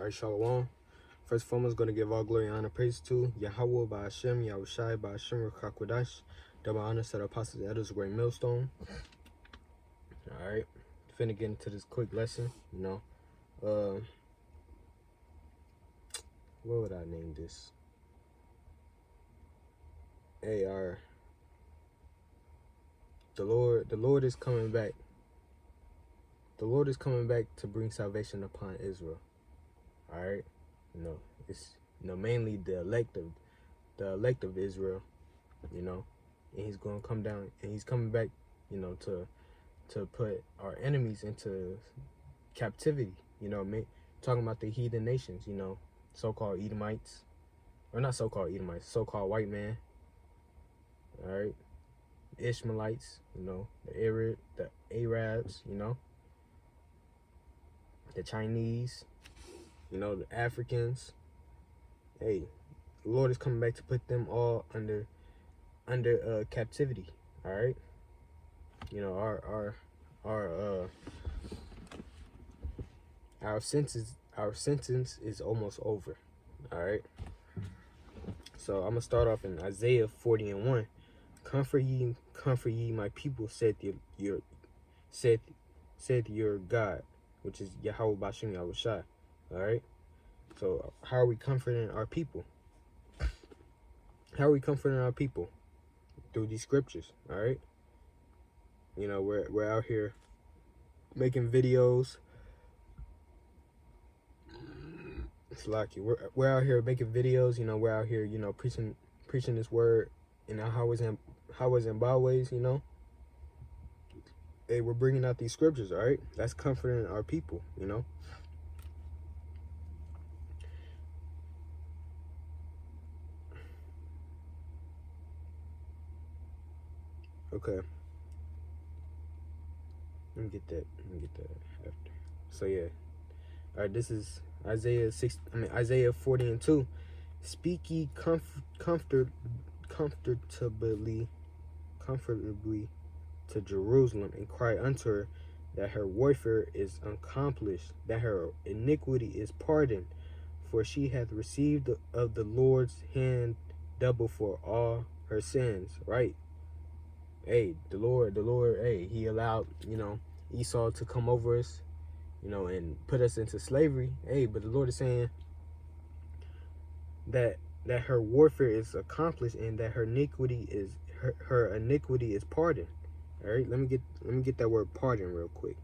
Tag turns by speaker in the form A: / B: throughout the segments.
A: Alright, Shalom. First and foremost, going to give all glory, honor, praise to Yahweh by Hashem, Yahushai by Hashem, Rakakwadash. Double honor to the apostles and elders, great millstone. Alright, finna get into this quick lesson, what would I name this? The Lord is coming back. The Lord is coming back to bring salvation upon Israel. Alright, it's mainly the elect of Israel, and he's going to come down, and he's coming back, to put our enemies into captivity. Talking about the heathen nations, so-called Edomites, or not so-called Edomites, so-called white man. Alright, Ishmaelites, the Arabs, the Chinese, the Africans. Hey, the Lord is coming back to put them all under captivity. All right, our sentence is almost over. All right, so I'm gonna start off in Isaiah 40:1. Comfort ye, my people, said your God, which is Yahweh Bashem Yahushai. All right. So how are we comforting our people? How are we comforting our people? Through these scriptures. All right. We're out here making videos. It's lucky. We're out here making videos. We're out here, preaching this word in Howard Zimbabwe's, Hey, we're bringing out these scriptures, all right? That's comforting our people, Okay. Let me get that after. So yeah. All right, this is Isaiah 40:2. Speak ye comfortably to Jerusalem, and cry unto her that her warfare is accomplished, that her iniquity is pardoned, for she hath received of the Lord's hand double for all her sins. Right? Hey, the Lord, hey, he allowed, Esau to come over us, and put us into slavery. Hey, but the Lord is saying that her warfare is accomplished, and that her iniquity is pardoned. All right, let me get that word pardon real quick.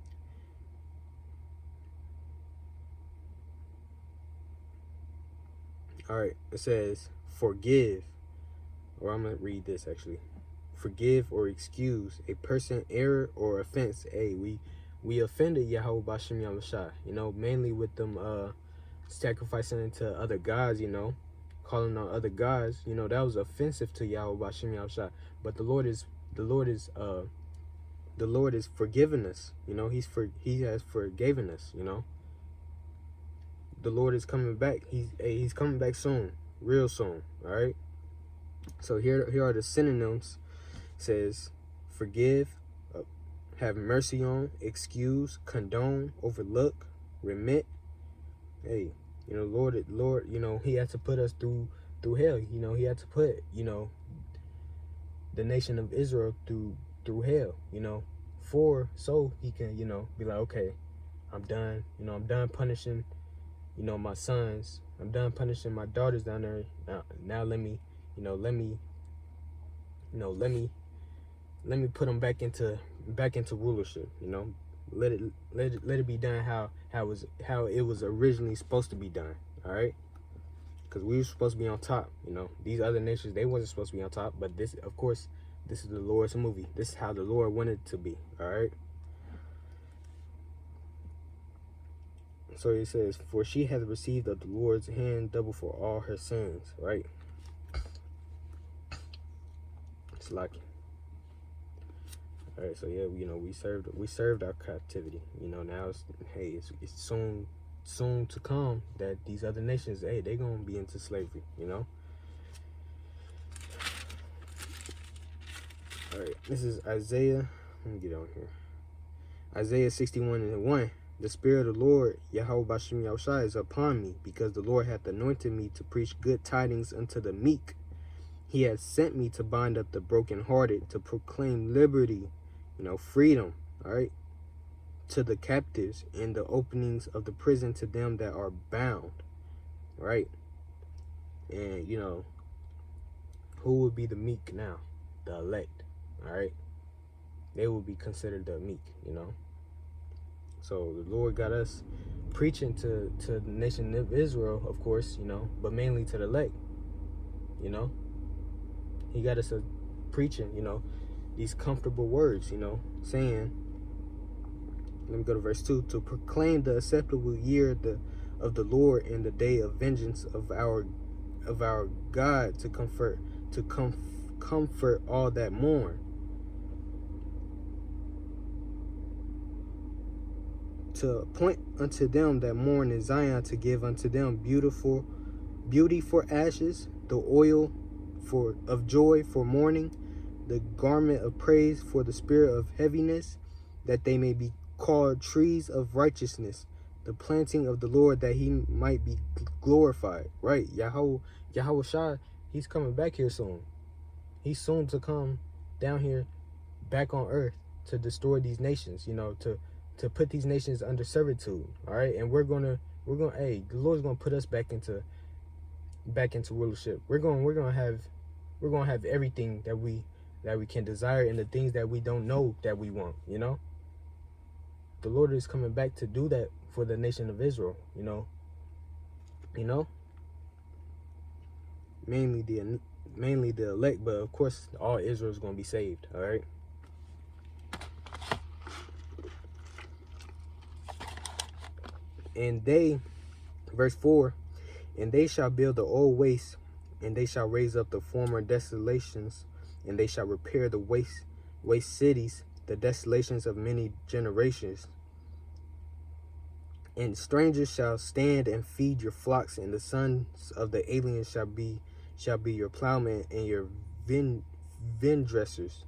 A: All right, it says forgive, or I'm gonna read this actually. Forgive or excuse a person error or offense. Hey, we offended Yahweh Bashem Yahushai, mainly with them sacrificing to other gods, calling on other gods, that was offensive to Yahweh Bashem Yahushai. But the Lord is forgiving us, he has forgiven us, The Lord is coming back. He's coming back soon, real soon. All right. So here are the synonyms. It says forgive, have mercy on, excuse, condone, overlook, remit. Hey, Lord, he had to put us through hell. He had to put, the nation of Israel through hell, so he can, be like, okay, I'm done. I'm done punishing, my sons. I'm done punishing my daughters down there. Now let me put them back into rulership. Let it be done how it was originally supposed to be done. All right, because we were supposed to be on top. These other nations, they wasn't supposed to be on top. But this, of course, this is the Lord's movie. This is how the Lord wanted it to be. All right. So he says, for she hath received of the Lord's hand double for all her sins. Right. It's lucky. All right, so yeah, we served our captivity. Now it's soon to come that these other nations, hey, they're gonna be into slavery. All right, this is Isaiah. Let me get on here. Isaiah 61:1. The Spirit of the Lord, Yahweh Bashim Yahushua, is upon me, because the Lord hath anointed me to preach good tidings unto the meek. He hath sent me to bind up the brokenhearted, to proclaim liberty, freedom, all right, to the captives, and the openings of the prison to them that are bound, right? And, who would be the meek now? The elect, all right? They will be considered the meek, So the Lord got us preaching to the nation of Israel, of course, but mainly to the elect, He got us preaching, these comfortable words, saying, let me go to verse 2, to proclaim the acceptable year of the Lord and the day of vengeance of our God, to comfort all that mourn, to appoint unto them that mourn in Zion, to give unto them beauty for ashes, the oil of joy for mourning, the garment of praise for the spirit of heaviness, that they may be called trees of righteousness, the planting of the Lord, that he might be glorified. Right? Yahweh Shai, he's coming back here soon. He's soon to come down here back on earth to destroy these nations, to put these nations under servitude. All right, and we're gonna the Lord's gonna put us back into rulership. We're gonna have everything that we can desire, and the things that we don't know that we want. The Lord is coming back to do that for the nation of Israel. Mainly the elect, but of course all Israel is gonna be saved. All right. And they, verse 4, and they shall build the old waste, and they shall raise up the former desolations, and they shall repair the waste cities, the desolations of many generations. And strangers shall stand and feed your flocks, and the sons of the aliens shall be your plowmen and your vine dressers.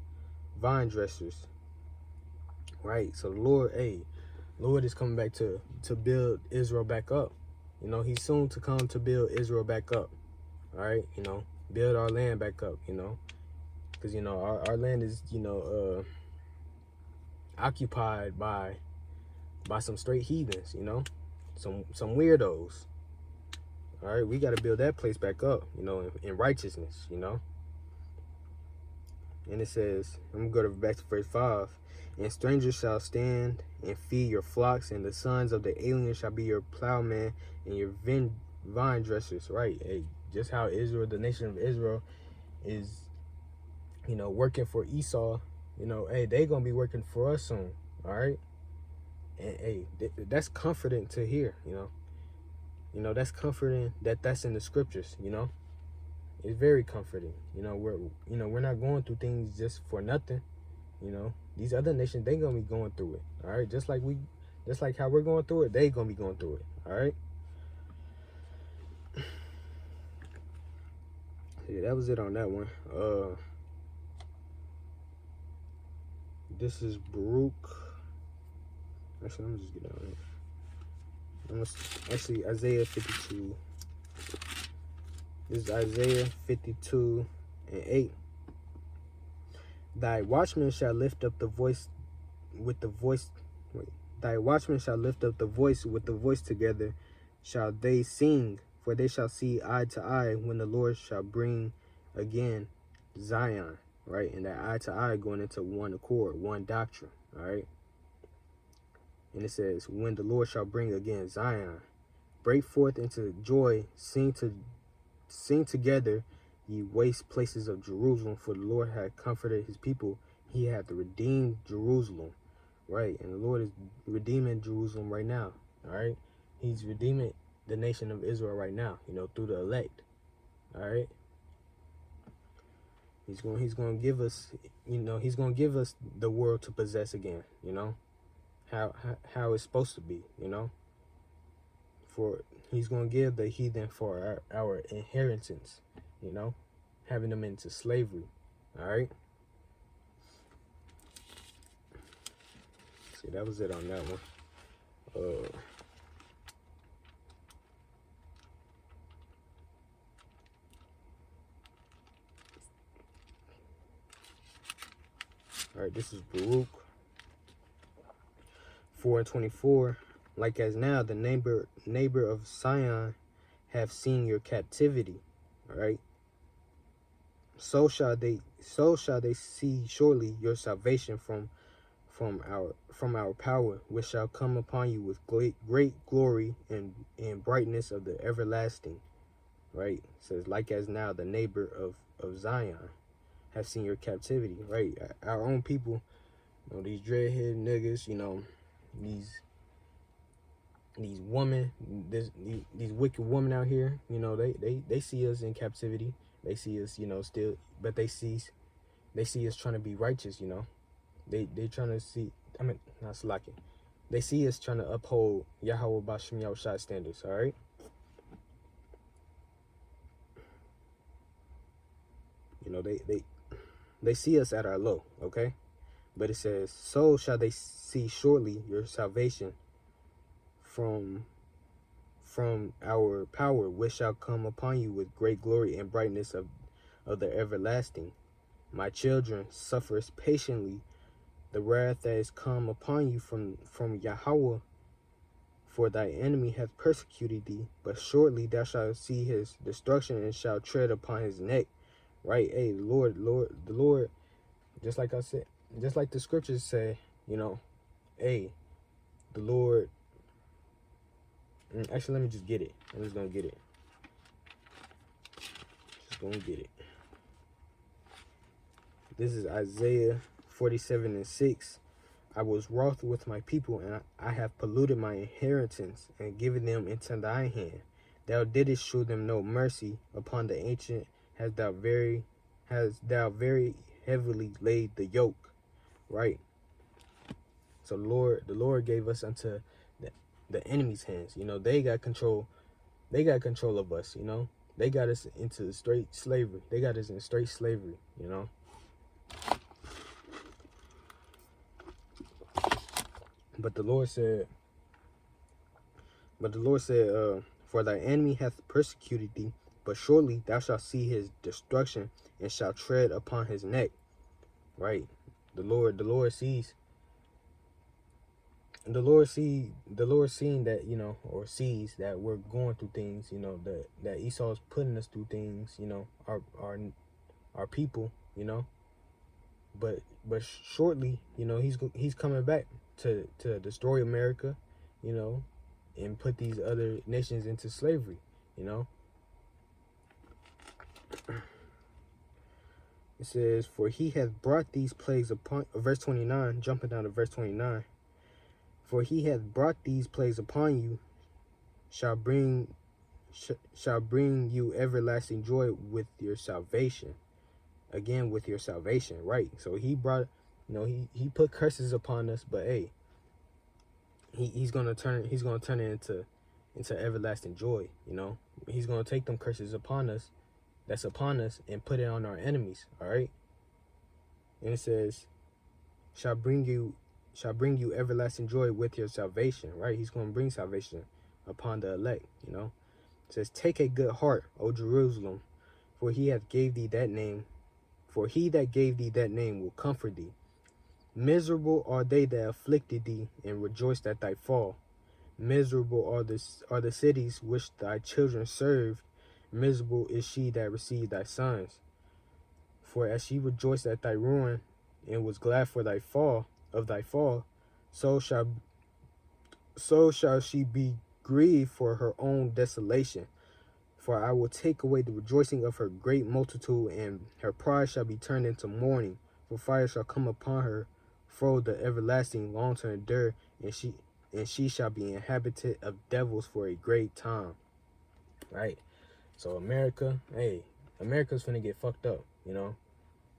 A: Right? So the Lord is coming back to build Israel back up. He's soon to come to build Israel back up. All right, build our land back up, because our land is occupied by some straight heathens, some weirdos. All right, we got to build that place back up, in righteousness, And it says, I'm gonna go back to verse 5. And strangers shall stand and feed your flocks, and the sons of the aliens shall be your plowmen and your vine dressers. Right? Hey, just how Israel, the nation of Israel, is, working for Esau. They gonna be working for us soon. All right. And hey, that's comforting to hear. That's comforting that's in the scriptures. It's very comforting. We're not going through things just for nothing. These other nations, they gonna be going through it. All right, just like how we're going through it, they gonna be going through it. All right. Yeah, that was it on that one. This is Baruch. Actually, I'm just getting on it. Actually, Isaiah 52. This is Isaiah 52 and 8. Thy watchmen shall lift up the voice with the voice. Thy watchmen shall lift up the voice with the voice together. Shall they sing? For they shall see eye to eye when the Lord shall bring again Zion. Right, and that eye to eye going into one accord, one doctrine. All right. And it says, when the Lord shall bring again Zion, break forth into joy, sing together, ye waste places of Jerusalem, for the Lord had comforted his people. He hath redeemed Jerusalem. Right? And the Lord is redeeming Jerusalem right now. All right? He's redeeming the nation of Israel right now, through the elect. All right? He's going to give us, he's going to give us the world to possess again, how it's supposed to be, For he's going to give the heathen for our inheritance, having them into slavery. All right. See, that was it on that one. All right, this is Baruch 4:24. Like as now the neighbor of Sion have seen your captivity. All right. So shall they see surely your salvation from our power, which shall come upon you with great glory and brightness of the everlasting. Right? It says, like as now the neighbor of Zion have seen your captivity. Right? Our own people, you know, these dreadhead niggas, you know, these women, these wicked women out here, you know, they see us in captivity. They see us, you know, still, but they see us trying to be righteous, you know. They trying to see, I mean, not slacking. They see us trying to uphold Yahweh Bashim Yahushua standards, all right? You know, they see us at our low, okay? But it says, so shall they see shortly your salvation from our power, which shall come upon you with great glory and brightness of the everlasting. My children, suffers patiently the wrath that is come upon you from Yahweh, for thy enemy hath persecuted thee, but shortly thou shalt see his destruction and shalt tread upon his neck. Right? Hey, the Lord, just like I said, just like the scriptures say, you know, hey, the Lord, actually, let me just get it. I'm just gonna get it. Just gonna get it. This is Isaiah 47:6. I was wroth with my people, and I have polluted my inheritance and given them into thy hand. Thou didst show them no mercy. Upon the ancient hast thou very heavily laid the yoke. Right? So the Lord gave us unto the enemy's hands. You know, they got control of us, you know. They got us into straight slavery. They got us in straight slavery, you know. But the Lord said, for thy enemy hath persecuted thee, but surely thou shalt see his destruction and shalt tread upon his neck. Right? The Lord sees. The Lord seeing that, you know, or sees that we're going through things, you know, that Esau's putting us through things, you know, our people, you know. But shortly, you know, he's coming back to destroy America, you know, and put these other nations into slavery, you know. It says, for he hath brought these plagues upon, verse 29, jumping down to verse 29. For he hath brought these plagues upon you, shall bring you everlasting joy with your salvation. Again, with your salvation, right? So he brought, you know, he put curses upon us, but hey, he's gonna turn it into everlasting joy. You know, he's gonna take them curses that's upon us and put it on our enemies. All right. And it says, shall bring you everlasting joy with your salvation. Right? He's gonna bring salvation upon the elect. You know, it says, take a good heart, O Jerusalem, for he hath gave thee that name. For he that gave thee that name will comfort thee. Miserable are they that afflicted thee, and rejoiced at thy fall. Miserable are the cities which thy children served. Miserable is she that received thy sons. For as she rejoiced at thy ruin, and was glad for thy fall, so shall she be grieved for her own desolation. For I will take away the rejoicing of her great multitude, and her pride shall be turned into mourning. For fire shall come upon her, for the everlasting long to endure, and she shall be inhabited of devils for a great time. Right? So America's finna get fucked up, you know.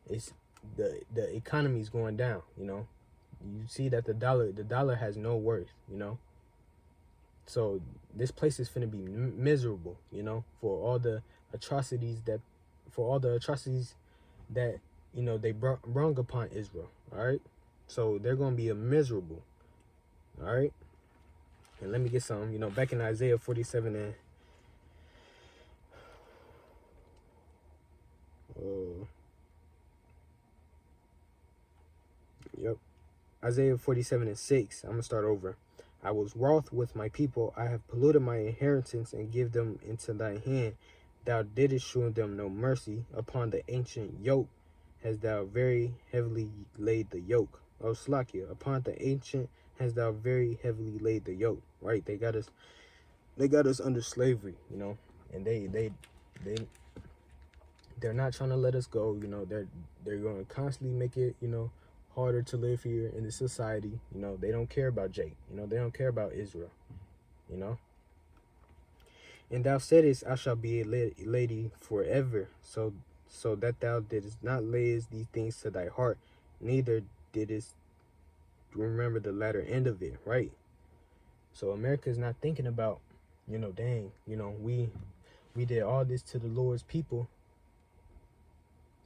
A: It's the economy's going down, you know. You see that the dollar has no worth, you know. So this place is finna be miserable, you know, for all the atrocities that, you know, they brung upon Israel. All right, so they're gonna be miserable. All right. And let me get some, back in Isaiah 47 and yep. Isaiah 47 and 6. I'm gonna start over. I was wroth with my people. I have polluted my inheritance and give them into thy hand. Thou didst shew them no mercy. Upon the ancient yoke hast thou very heavily laid the yoke. Oh, Slakia, upon the ancient hast thou very heavily laid the yoke. Right? They got us under slavery, and they're not trying to let us go. They're going to constantly make it, harder to live here in the society. They don't care about Jake. They don't care about Israel. And thou saidest, I shall be a lady forever, so that thou didst not lay these things to thy heart, neither didst remember the latter end of it. Right? So America is not thinking about, dang, we did all this to the Lord's people.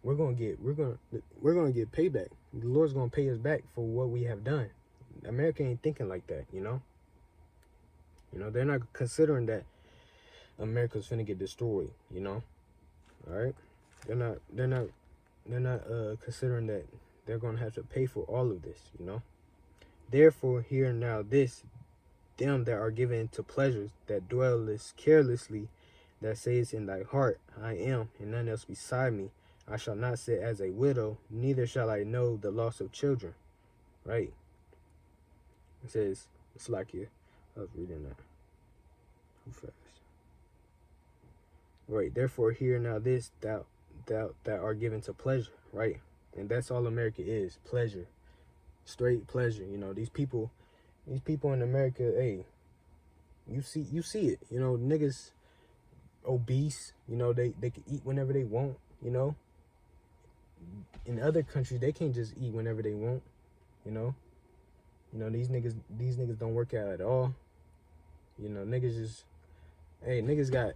A: We're gonna get payback. The Lord's gonna pay us back for what we have done. America ain't thinking like that, they're not considering that America's finna get destroyed, all right? They're not considering that they're gonna have to pay for all of this, Therefore, hear now this, them that are given to pleasures, that dwellest carelessly, that says in thy heart, I am, and none else beside me. I shall not sit as a widow, neither shall I know the loss of children. Right? It says, it's like you. I was reading that too fast. Right. Therefore, hear now this, that are given to pleasure. Right? And that's all America is, pleasure. Straight pleasure. These people in America, hey, you see it. Niggas obese, they can eat whenever they want, In other countries, they can't just eat whenever they want, these niggas don't work out at all. Niggas just, hey, niggas got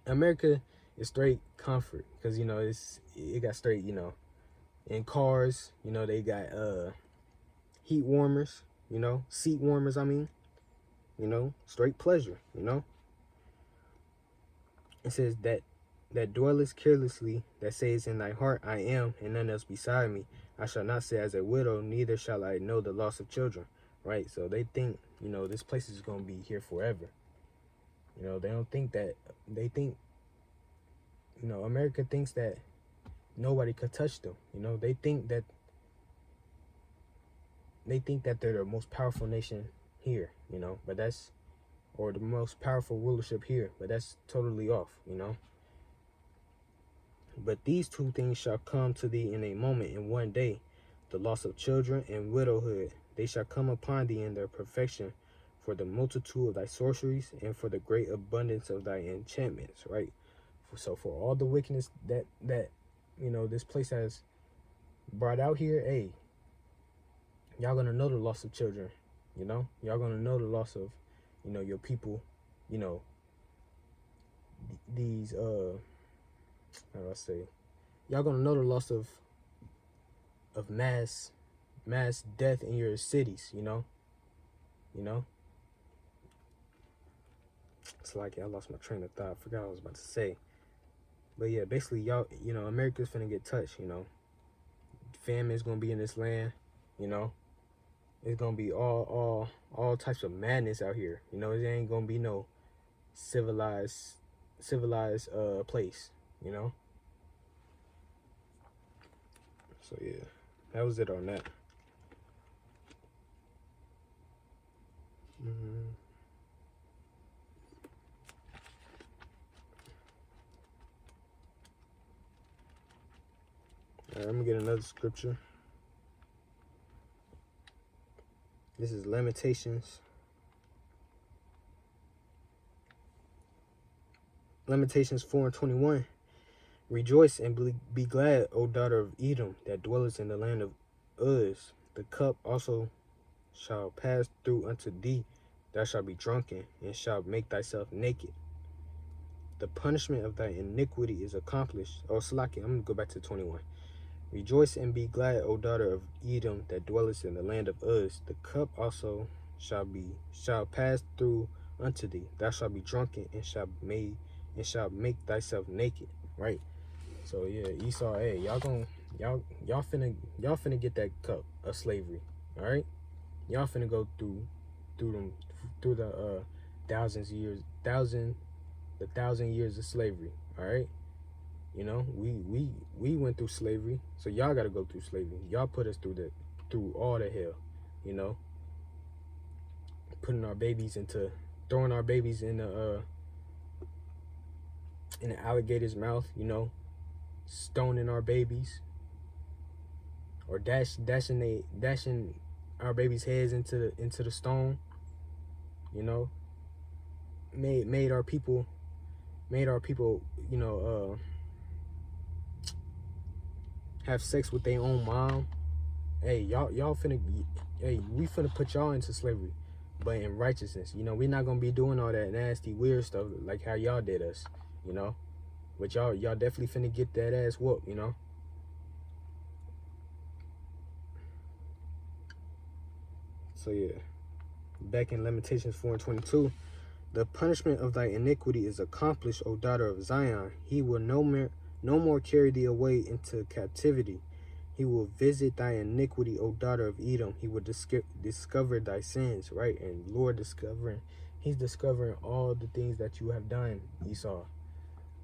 A: America is straight comfort, because it got straight, in cars, they got heat warmers, seat warmers, I mean, straight pleasure, It says that dwellest carelessly, that says in thy heart, I am, and none else beside me. I shall not sit as a widow, neither shall I know the loss of children. Right? So they think, this place is going to be here forever. They don't think that, they think, America thinks that nobody could touch them. They think that they're the most powerful nation here, but that's, or the most powerful rulership here, but that's totally off, But these two things shall come to thee in a moment, in one day, the loss of children and widowhood. They shall come upon thee in their perfection, for the multitude of thy sorceries and for the great abundance of thy enchantments. Right? So for all the wickedness that this place has brought out here, hey, y'all gonna know the loss of children. Y'all gonna know the loss of, your people. These how do I say? Y'all gonna know the loss of mass death in your cities, It's like I lost my train of thought. I forgot what I was about to say. But yeah, basically y'all, America's finna get touched, Famine's gonna be in this land, It's gonna be all types of madness out here. It ain't gonna be no civilized place, So yeah, that was it on that. All right, I'm gonna get another scripture. This is Lamentations 4:21. Rejoice and be glad, O daughter of Edom, that dwellest in the land of Uz. The cup also shall pass through unto thee. Thou shalt be drunken, and shalt make thyself naked. The punishment of thy iniquity is accomplished. Oh, Salaki, I'm going to go back to 21. Rejoice and be glad, O daughter of Edom, that dwellest in the land of Uz. The cup also shall pass through unto thee. Thou shalt be drunken and shalt make thyself naked. Right? So yeah, Esau, hey, y'all finna get that cup of slavery. All right? Y'all finna go through the thousand years of slavery. All right? You know, we went through slavery, so y'all gotta go through slavery. Y'all put us through all the hell, you know, throwing our babies in the alligator's mouth, you know, stoning our babies, or dashing our babies' heads into the stone, you know, made our people, you know, have sex with their own mom. Hey, we finna put y'all into slavery, but in righteousness. You know, we're not gonna be doing all that nasty, weird stuff like how y'all did us, you know. But y'all definitely finna get that ass whooped, you know. So yeah, back in Lamentations 4:22, the punishment of thy iniquity is accomplished, O daughter of Zion. He will no more carry thee away into captivity. He will visit thy iniquity, O daughter of Edom. He will discover thy sins, right? And Lord he's discovering all the things that you have done, Esau,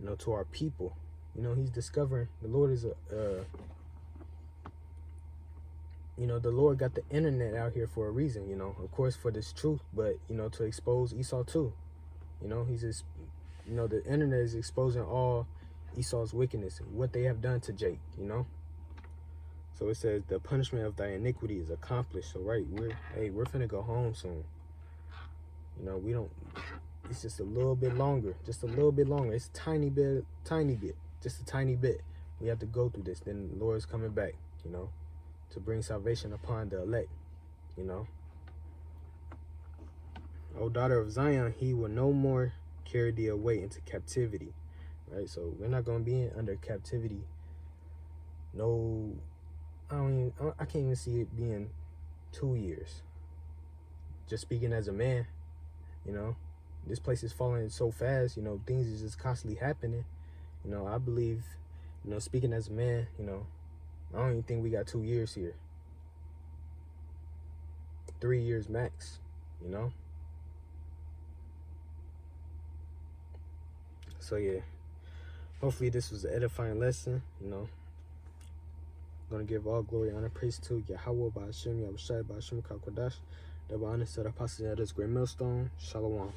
A: you know, to our people. You know, he's discovering, the Lord is you know, the Lord got the internet out here for a reason, you know, of course for this truth, but, you know, to expose Esau too. You know, he's just, you know, the internet is exposing all Esau's wickedness, what they have done to Jake, you know. So it says the punishment of thy iniquity is accomplished. So right, we're finna go home soon. You know, it's just a little bit longer, just a little bit longer. It's tiny bit, just a tiny bit. We have to go through this. Then the Lord is coming back, you know, to bring salvation upon the elect, you know. O daughter of Zion, he will no more carry thee away into captivity, right? So we're not gonna be under captivity. No, I can't even see it being 2 years. Just speaking as a man, you know, this place is falling so fast, you know, things is just constantly happening. You know, I believe, you know, speaking as a man, you know, I don't even think we got 2 years here. 3 years max, you know. So yeah, hopefully this was an edifying lesson, you know. I'm gonna give all glory, honor, praise to Yahweh, Ba'ashem, Yahushai, Ba'ashem, Kakwadash, the honor to the apostles of this great millstone. Shalom.